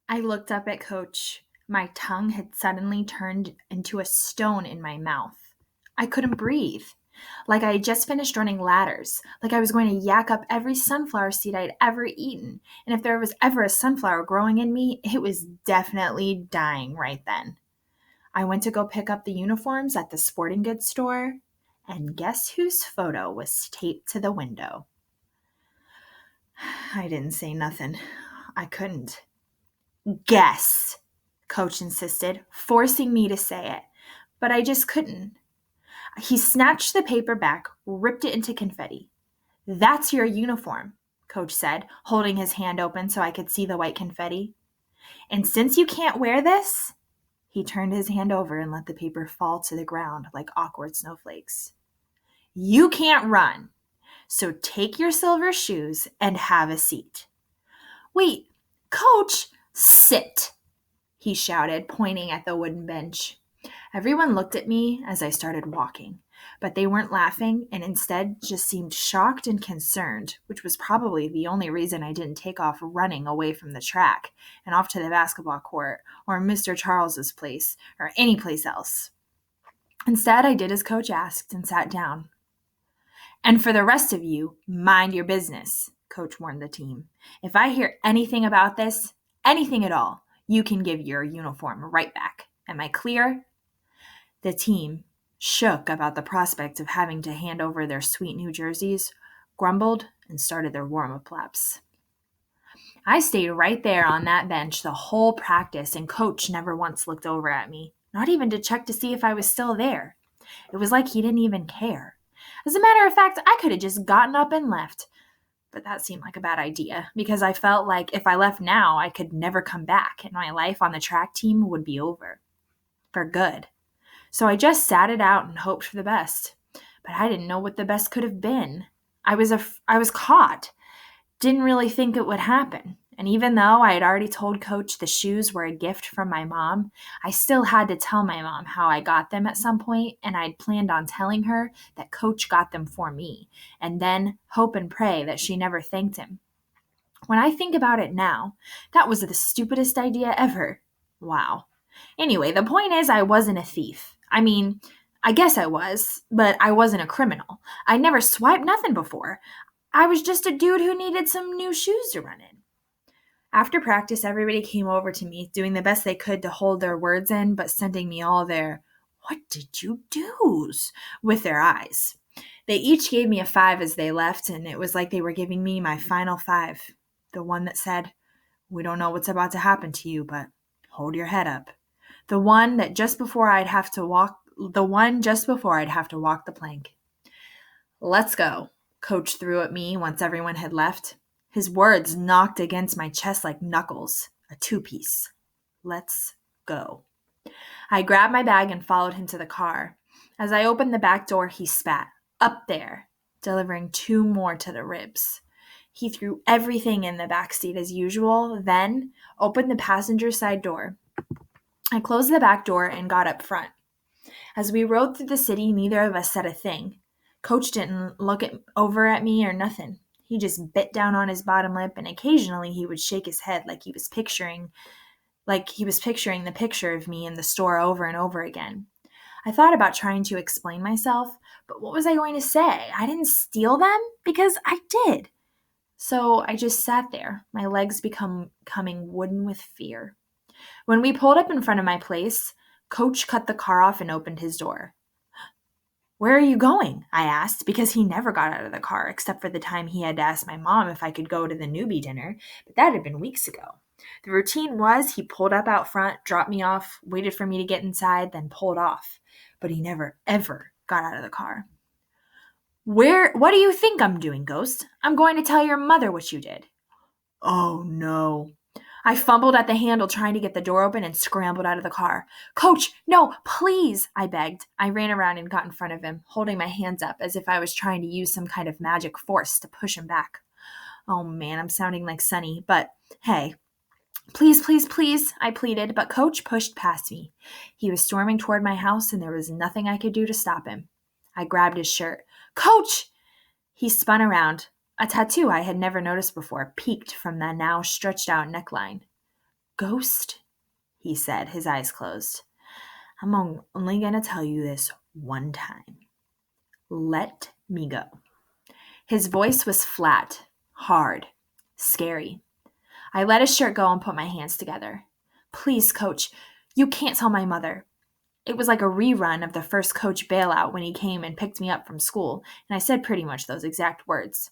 I looked up at Coach. My tongue had suddenly turned into a stone in my mouth. I couldn't breathe. Like I had just finished running ladders. Like I was going to yak up every sunflower seed I'd ever eaten. And if there was ever a sunflower growing in me, it was definitely dying right then. I went to go pick up the uniforms at the sporting goods store, and guess whose photo was taped to the window? I didn't say nothing. I couldn't. Guess, Coach insisted, forcing me to say it. But I just couldn't. He snatched the paper back, ripped it into confetti. That's your uniform, Coach said, holding his hand open so I could see the white confetti. And since you can't wear this, he turned his hand over and let the paper fall to the ground like awkward snowflakes. You can't run, so take your silver shoes and have a seat. Wait, Coach, sit, he shouted, pointing at the wooden bench. Everyone looked at me as I started walking, but they weren't laughing and instead just seemed shocked and concerned, which was probably the only reason I didn't take off running away from the track and off to the basketball court or Mr. Charles's place or any place else. Instead, I did as Coach asked and sat down. And for the rest of you, mind your business, Coach warned the team. If I hear anything about this, anything at all, you can give your uniform right back. Am I clear? The team, shook about the prospect of having to hand over their sweet new jerseys, grumbled and started their warm-up laps. I stayed right there on that bench the whole practice, and Coach never once looked over at me, not even to check to see if I was still there. It was like he didn't even care. As a matter of fact, I could have just gotten up and left. But that seemed like a bad idea, because I felt like if I left now, I could never come back, and my life on the track team would be over. For good. So I just sat it out and hoped for the best. But I didn't know what the best could have been. I was caught. Didn't really think it would happen. And even though I had already told Coach the shoes were a gift from my mom, I still had to tell my mom how I got them at some point, and I'd planned on telling her that Coach got them for me, and then hope and pray that she never thanked him. When I think about it now, that was the stupidest idea ever. Wow. Anyway, the point is I wasn't a thief. I mean, I guess I was, but I wasn't a criminal. I never swiped nothing before. I was just a dude who needed some new shoes to run in. After practice, everybody came over to me, doing the best they could to hold their words in, but sending me all their, "What did you do's?" with their eyes. They each gave me a 5 as they left, and it was like they were giving me my final 5. The one that said, "We don't know what's about to happen to you, but hold your head up." The one just before I'd have to walk the plank. "Let's go," Coach threw at me once everyone had left. His words knocked against my chest like knuckles, a two-piece. Let's go. I grabbed my bag and followed him to the car. As I opened the back door, he spat, "Up there," delivering 2 more to the ribs. He threw everything in the back seat as usual, then opened the passenger side door. I closed the back door and got up front. As we rode through the city, neither of us said a thing. Coach didn't look over at me or nothing. He just bit down on his bottom lip, and occasionally he would shake his head like he was picturing the picture of me in the store over and over again. I thought about trying to explain myself, but what was I going to say? I didn't steal them? Because I did. So I just sat there, my legs becoming wooden with fear. When we pulled up in front of my place, Coach cut the car off and opened his door. "Where are you going?" I asked, because he never got out of the car except for the time he had to ask my mom if I could go to the newbie dinner, but that had been weeks ago. The routine was he pulled up out front, dropped me off, waited for me to get inside, then pulled off. But he never, ever got out of the car. What do you think I'm doing, Ghost? I'm going to tell your mother what you did." "Oh, no." I fumbled at the handle trying to get the door open and scrambled out of the car. "Coach, no, please," I begged. I ran around and got in front of him, holding my hands up as if I was trying to use some kind of magic force to push him back. Oh man, I'm sounding like Sunny, but hey. "Please, please, please," I pleaded, but Coach pushed past me. He was storming toward my house, and there was nothing I could do to stop him. I grabbed his shirt. "Coach!" He spun around. A tattoo I had never noticed before peeked from the now stretched out neckline. Ghost, he said, his eyes closed. I'm only going to tell you this one time. Let me go. His voice was flat, hard, scary. I let his shirt go and put my hands together. Please, Coach, you can't tell my mother. It was like a rerun of the first Coach bailout when he came and picked me up from school, and I said pretty much those exact words.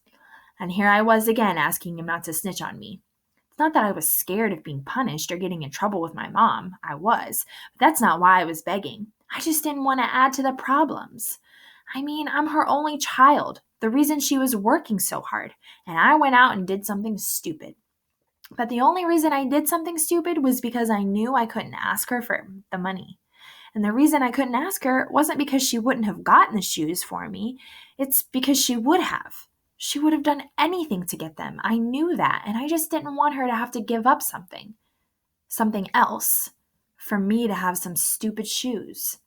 And here I was again asking him not to snitch on me. It's not that I was scared of being punished or getting in trouble with my mom. I was. But that's not why I was begging. I just didn't want to add to the problems. I mean, I'm her only child, the reason she was working so hard, and I went out and did something stupid. But the only reason I did something stupid was because I knew I couldn't ask her for the money. And the reason I couldn't ask her wasn't because she wouldn't have gotten the shoes for me. It's because she would have. She would have done anything to get them. I knew that, and I just didn't want her to have to give up something else, for me to have some stupid shoes.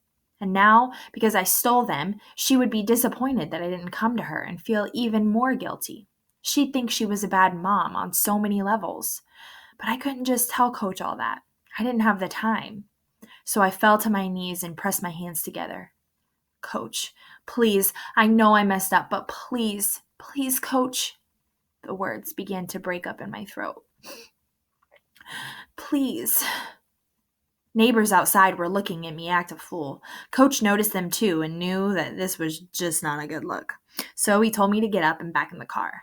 And now, because I stole them, she would be disappointed that I didn't come to her and feel even more guilty. She'd think she was a bad mom on so many levels. But I couldn't just tell Coach all that. I didn't have the time. So I fell to my knees and pressed my hands together. Coach, please, I know I messed up, but please, please, Coach. The words began to break up in my throat. Please. Neighbors outside were looking at me act a fool. Coach noticed them too and knew that this was just not a good look. So he told me to get up and back in the car.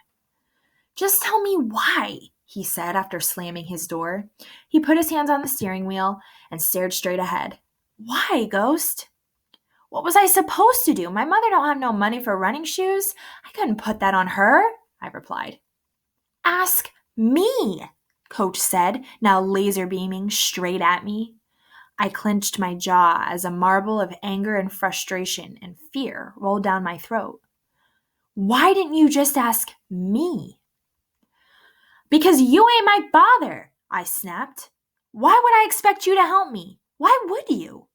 Just tell me why, he said after slamming his door. He put his hands on the steering wheel and stared straight ahead. Why, Ghost? What was I supposed to do? My mother don't have no money for running shoes. I couldn't put that on her, I replied. Ask me, Coach said, now laser beaming straight at me. I clenched my jaw as a marble of anger and frustration and fear rolled down my throat. Why didn't you just ask me? Because you ain't my father, I snapped. Why would I expect you to help me? Why would you?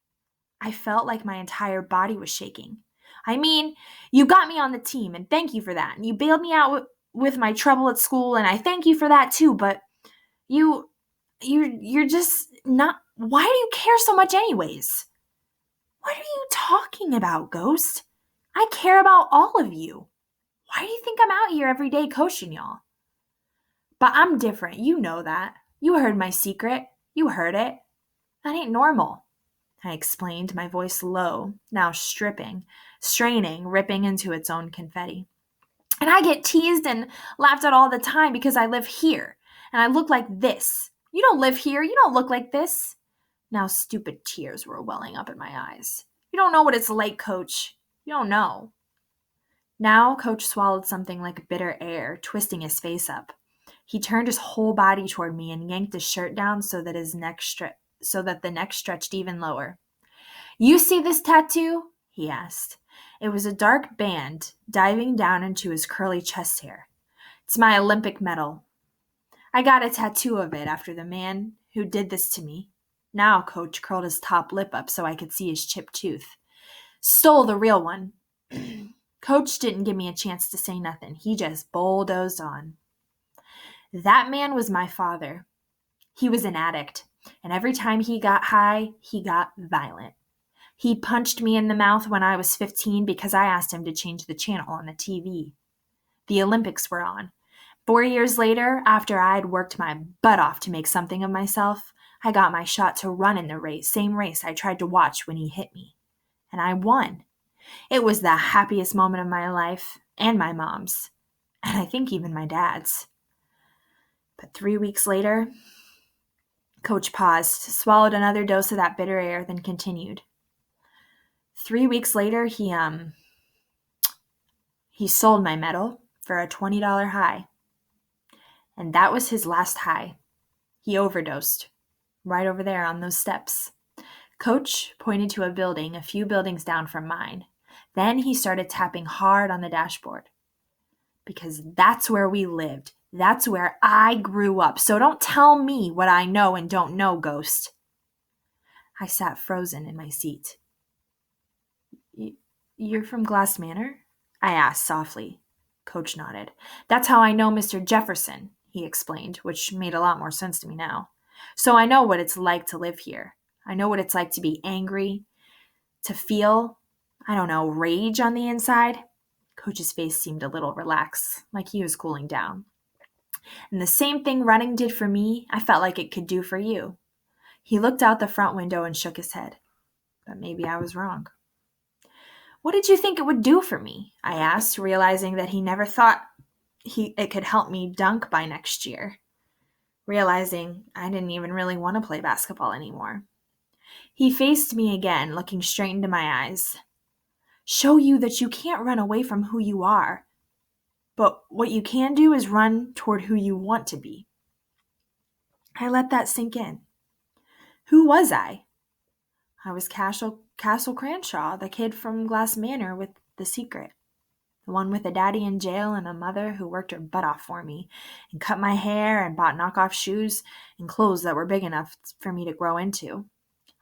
I felt like my entire body was shaking. I mean, you got me on the team, and thank you for that. And you bailed me out with my trouble at school, and I thank you for that too, but you're just not... Why do you care so much anyways? What are you talking about, Ghost? I care about all of you. Why do you think I'm out here every day coaching y'all? But I'm different. You know that. You heard my secret. You heard it. That ain't normal, I explained, my voice low, now straining, ripping into its own confetti. And I get teased and laughed at all the time because I live here, and I look like this. You don't live here. You don't look like this. Now stupid tears were welling up in my eyes. You don't know what it's like, Coach. You don't know. Now Coach swallowed something like bitter air, twisting his face up. He turned his whole body toward me and yanked his shirt down so that the neck stretched even lower. You see this tattoo? He asked. It was a dark band diving down into his curly chest hair. It's my Olympic medal. I got a tattoo of it after the man who did this to me. Now Coach curled his top lip up so I could see his chipped tooth. Stole the real one. Coach didn't give me a chance to say nothing. He just bulldozed on. That man was my father. He was an addict, and every time he got high, he got violent. He punched me in the mouth when I was 15 because I asked him to change the channel on the TV. The Olympics were on. 4 years later, after I had worked my butt off to make something of myself, I got my shot to run in the same race I tried to watch when he hit me. And I won. It was the happiest moment of my life, and my mom's, and I think even my dad's. But 3 weeks later, Coach paused, swallowed another dose of that bitter air, then continued. 3 weeks later, he sold my medal for a $20 high. And that was his last high. He overdosed. Right over there on those steps. Coach pointed to a building a few buildings down from mine. Then he started tapping hard on the dashboard. Because that's where we lived. That's where I grew up. So don't tell me what I know and don't know, Ghost. I sat frozen in my seat. You're from Glass Manor? I asked softly. Coach nodded. That's how I know Mr. Jefferson, he explained, which made a lot more sense to me now. So I know what it's like to live here. I know what it's like to be angry, to feel, I don't know, rage on the inside. Coach's face seemed a little relaxed, like he was cooling down. And the same thing running did for me, I felt like it could do for you. He looked out the front window and shook his head. But maybe I was wrong. What did you think it would do for me? I asked, realizing that he never thought it could help me dunk by next year. Realizing I didn't even really want to play basketball anymore. He faced me again, looking straight into my eyes. Show you that you can't run away from who you are, but what you can do is run toward who you want to be. I let that sink in. Who was I? I was Castle Cranshaw, the kid from Glass Manor with the secret. The one with a daddy in jail and a mother who worked her butt off for me and cut my hair and bought knockoff shoes and clothes that were big enough for me to grow into.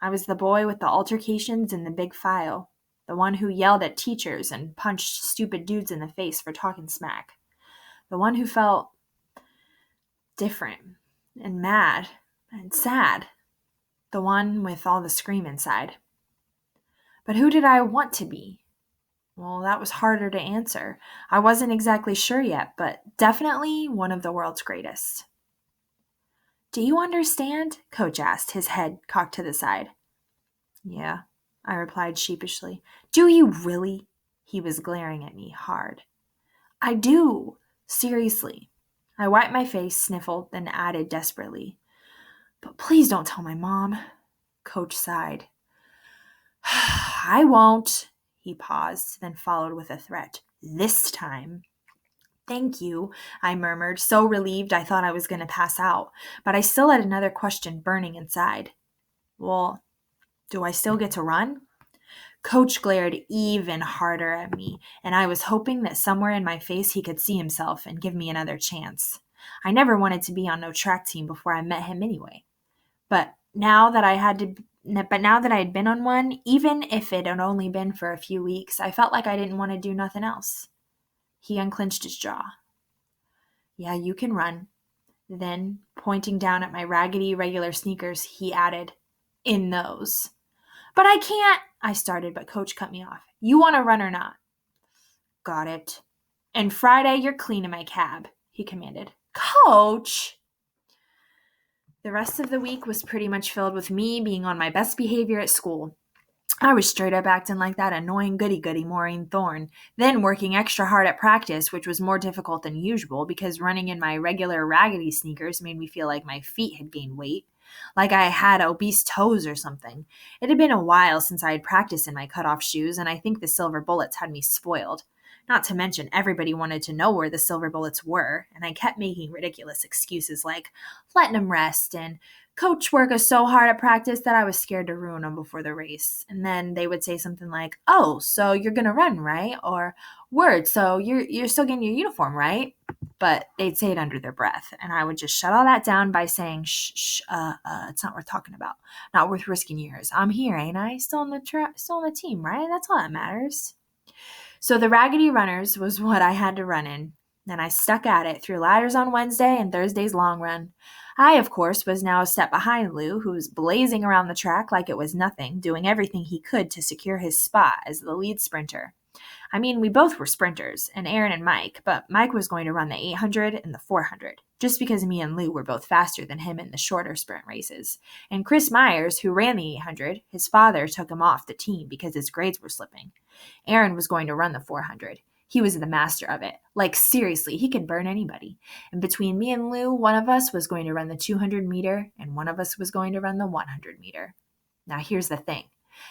I was the boy with the altercations and the big file, the one who yelled at teachers and punched stupid dudes in the face for talking smack, the one who felt different and mad and sad, the one with all the scream inside. But who did I want to be? Well, that was harder to answer. I wasn't exactly sure yet, but definitely one of the world's greatest. Do you understand? Coach asked, his head cocked to the side. Yeah, I replied sheepishly. Do you really? He was glaring at me hard. I do. Seriously. I wiped my face, sniffled, then added desperately. But please don't tell my mom. Coach sighed. I won't. He paused, then followed with a threat. This time. Thank you, I murmured, so relieved I thought I was going to pass out. But I still had another question burning inside. Well, do I still get to run? Coach glared even harder at me, and I was hoping that somewhere in my face he could see himself and give me another chance. I never wanted to be on no track team before I met him anyway. But now that I had been on one, even if it had only been for a few weeks, I felt like I didn't want to do nothing else. He unclenched his jaw. Yeah, you can run. Then, pointing down at my raggedy regular sneakers, he added, in those. But I can't, I started, but Coach cut me off. You want to run or not? Got it. And Friday, you're cleaning my cab, he commanded. Coach! The rest of the week was pretty much filled with me being on my best behavior at school. I was straight up acting like that annoying goody-goody Maureen Thorne, then working extra hard at practice, which was more difficult than usual because running in my regular raggedy sneakers made me feel like my feet had gained weight, like I had obese toes or something. It had been a while since I had practiced in my cut-off shoes, and I think the silver bullets had me spoiled. Not to mention, everybody wanted to know where the silver bullets were, and I kept making ridiculous excuses like letting them rest and Coach worked us so hard at practice that I was scared to ruin them before the race. And then they would say something like, oh, so you're going to run, right? Or, word, so you're still getting your uniform, right? But they'd say it under their breath. And I would just shut all that down by saying, it's not worth talking about. Not worth risking yours. I'm here, ain't I? Still on the team, right? That's all that matters. So the Raggedy Runners was what I had to run in. And I stuck at it through ladders on Wednesday and Thursday's long run. I, of course, was now a step behind Lou, who was blazing around the track like it was nothing, doing everything he could to secure his spot as the lead sprinter. I mean, we both were sprinters, and Aaron and Mike, but Mike was going to run the 800 and the 400, just because me and Lou were both faster than him in the shorter sprint races. And Chris Myers, who ran the 800, his father took him off the team because his grades were slipping. Aaron was going to run the 400. He was the master of it. Like, seriously, he could burn anybody. And between me and Lou, one of us was going to run the 200 meter, and one of us was going to run the 100 meter. Now, here's the thing.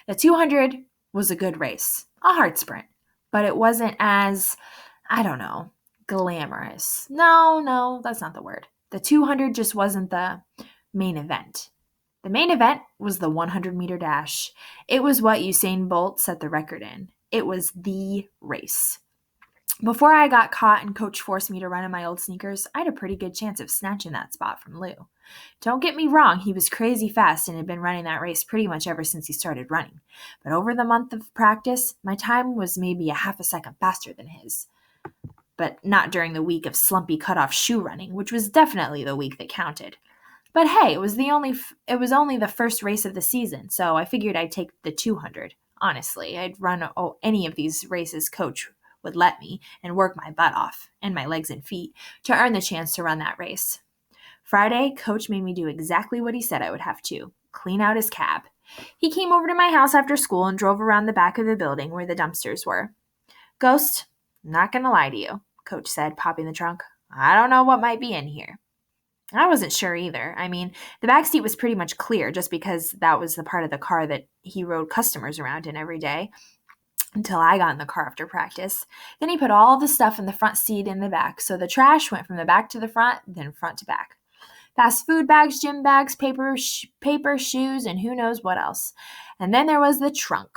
The 200 was a good race, a hard sprint, but it wasn't as, glamorous. No, that's not the word. The 200 just wasn't the main event. The main event was the 100-meter dash. It was what Usain Bolt set the record in. It was the race. Before I got caught and Coach forced me to run in my old sneakers, I had a pretty good chance of snatching that spot from Lou. Don't get me wrong, he was crazy fast and had been running that race pretty much ever since he started running. But over the month of practice, my time was maybe a half a second faster than his. But not during the week of slumpy cutoff shoe running, which was definitely the week that counted. But hey, it was only the first race of the season, so I figured I'd take the 200. Honestly, I'd run any of these races Coach would let me and work my butt off and my legs and feet to earn the chance to run that race. Friday, Coach made me do exactly what he said I would have to: clean out his cab. He came over to my house after school and drove around the back of the building where the dumpsters were. Ghost, I'm not gonna lie to you, Coach said, popping the trunk. I don't know what might be in here. I wasn't sure either. I mean, the back seat was pretty much clear just because that was the part of the car that he rode customers around in every day until I got in the car after practice. Then he put all the stuff in the front seat in the back, so the trash went from the back to the front, then front to back. Fast food bags, gym bags, paper, shoes, and who knows what else. And then there was the trunk.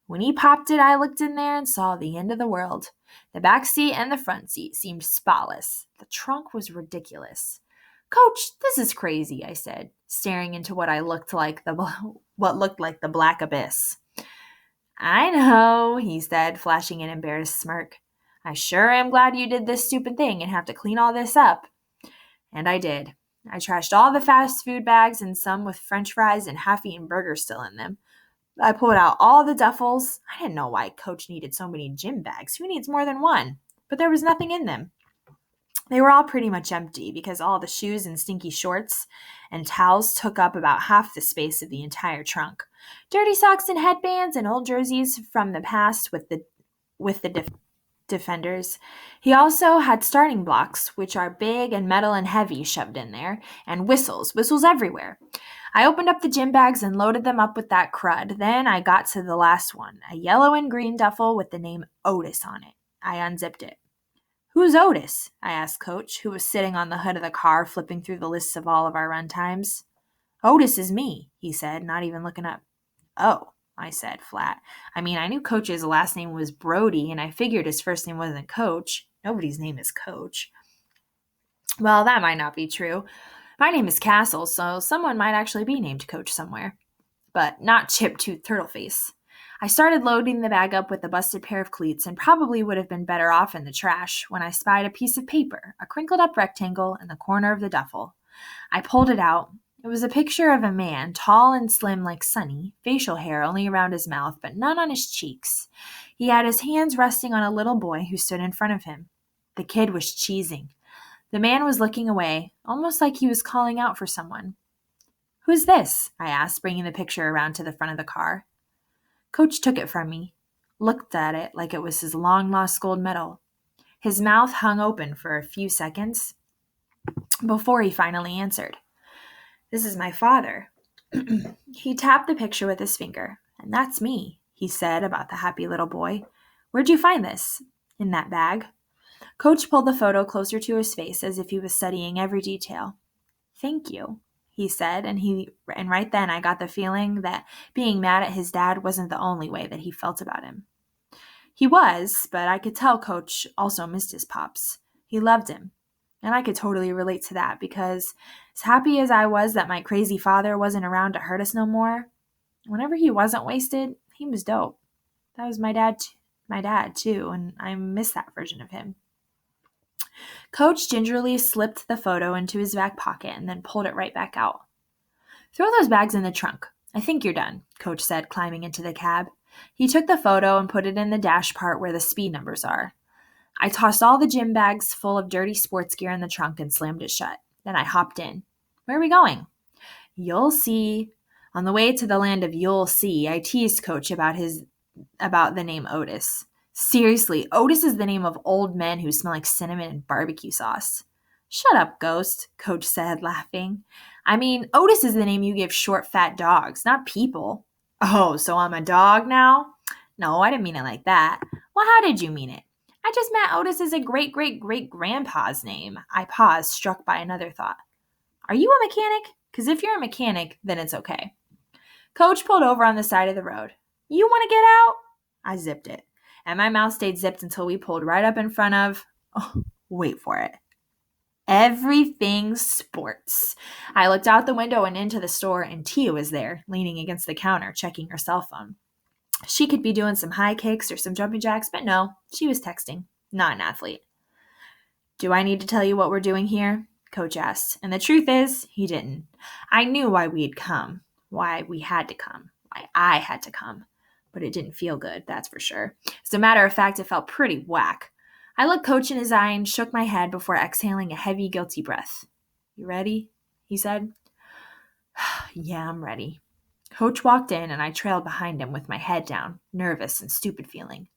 When he popped it, I looked in there and saw the end of the world. The back seat and the front seat seemed spotless. The trunk was ridiculous. Coach, this is crazy, I said, staring into what looked like the black abyss. I know, he said, flashing an embarrassed smirk. I sure am glad you did this stupid thing and have to clean all this up. And I did. I trashed all the fast food bags and some with french fries and half-eaten burgers still in them. I pulled out all the duffels. I didn't know why Coach needed so many gym bags. Who needs more than one? But there was nothing in them. They were all pretty much empty because all the shoes and stinky shorts and towels took up about half the space of the entire trunk. Dirty socks and headbands and old jerseys from the past with the defenders. He also had starting blocks, which are big and metal and heavy, shoved in there, and whistles everywhere. I opened up the gym bags and loaded them up with that crud. Then I got to the last one, a yellow and green duffel with the name Otis on it. I unzipped it. Who's Otis? I asked Coach, who was sitting on the hood of the car flipping through the lists of all of our run times. Otis is me, he said, not even looking up. Oh, I said, flat. I mean, I knew Coach's last name was Brody, and I figured his first name wasn't Coach. Nobody's name is Coach. Well, that might not be true. My name is Castle, so someone might actually be named Coach somewhere. But not Chip-Tooth Turtleface. I started loading the bag up with a busted pair of cleats and probably would have been better off in the trash when I spied a piece of paper, a crinkled up rectangle, in the corner of the duffel. I pulled it out. It was a picture of a man, tall and slim like Sonny, facial hair only around his mouth, but none on his cheeks. He had his hands resting on a little boy who stood in front of him. The kid was cheesing. The man was looking away, almost like he was calling out for someone. Who's this? I asked, bringing the picture around to the front of the car. Coach took it from me, looked at it like it was his long-lost gold medal. His mouth hung open for a few seconds before he finally answered. This is my father. He tapped the picture with his finger. And that's me, he said about the happy little boy. Where'd you find this? In that bag. Coach pulled the photo closer to his face as if he was studying every detail. Thank you, he said, and right then I got the feeling that being mad at his dad wasn't the only way that he felt about him. He was, but I could tell Coach also missed his pops. He loved him. And I could totally relate to that because as happy as I was that my crazy father wasn't around to hurt us no more, whenever he wasn't wasted, he was dope. That was my dad too, and I miss that version of him. Coach gingerly slipped the photo into his back pocket and then pulled it right back out. Throw those bags in the trunk. I think you're done, Coach said, climbing into the cab. He took the photo and put it in the dash part where the speed numbers are. I tossed all the gym bags full of dirty sports gear in the trunk and slammed it shut. Then I hopped in. Where are we going? You'll see. On the way to the land of you'll see, I teased Coach about the name Otis. Seriously, Otis is the name of old men who smell like cinnamon and barbecue sauce. Shut up, Ghost, Coach said, laughing. I mean, Otis is the name you give short, fat dogs, not people. Oh, so I'm a dog now? No, I didn't mean it like that. Well, how did you mean it? I just meant Otis is a great-great-great-grandpa's name. I paused, struck by another thought. Are you a mechanic? Because if you're a mechanic, then it's okay. Coach pulled over on the side of the road. You want to get out? I zipped it, and my mouth stayed zipped until we pulled right up in front of, wait for it, Everything Sports. I looked out the window and into the store, and Tia was there, leaning against the counter, checking her cell phone. She could be doing some high kicks or some jumping jacks, but no, she was texting. Not an athlete. Do I need to tell you what we're doing here? Coach asked. And the truth is, he didn't. I knew why we had to come, why I had to come. But it didn't feel good, that's for sure. As a matter of fact, it felt pretty whack. I looked Coach in his eye and shook my head before exhaling a heavy, guilty breath. You ready? He said. Yeah, I'm ready. Coach walked in and I trailed behind him with my head down, nervous and stupid feeling.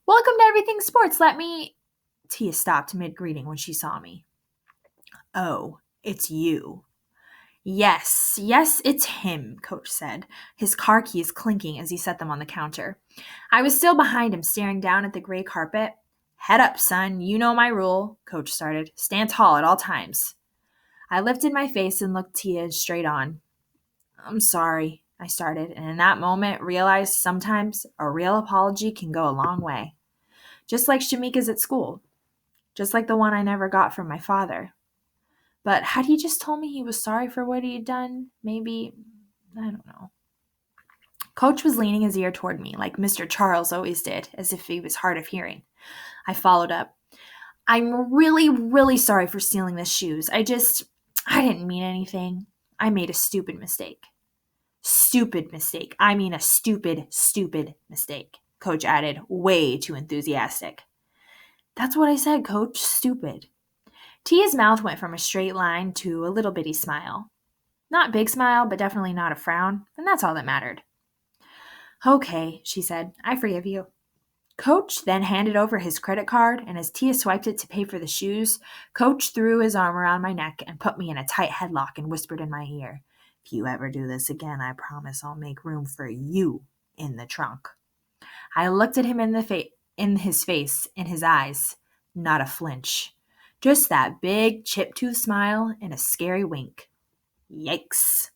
Welcome to Everything Sports. Tia stopped mid-greeting when she saw me. Oh, it's you. Yes, it's him, Coach said, his car keys clinking as he set them on the counter. I was still behind him, staring down at the gray carpet. Head up, son. You know my rule, Coach started. Stand tall at all times. I lifted my face and looked Tia straight on. I'm sorry, I started, and in that moment realized sometimes a real apology can go a long way. Just like Shamika's at school. Just like the one I never got from my father. But had he just told me he was sorry for what he had done? Maybe, I don't know. Coach was leaning his ear toward me, like Mr. Charles always did, as if he was hard of hearing. I followed up. I'm really, really sorry for stealing the shoes. I didn't mean anything. I made a stupid mistake. Stupid mistake. I mean a stupid, stupid mistake, Coach added, way too enthusiastic. That's what I said, Coach. Stupid. Tia's mouth went from a straight line to a little bitty smile. Not a big smile, but definitely not a frown, and that's all that mattered. Okay, she said. I forgive you. Coach then handed over his credit card, and as Tia swiped it to pay for the shoes, Coach threw his arm around my neck and put me in a tight headlock and whispered in my ear, If you ever do this again, I promise I'll make room for you in the trunk. I looked at him in his face, in his eyes. Not a flinch. Just that big chip-tooth smile and a scary wink. Yikes.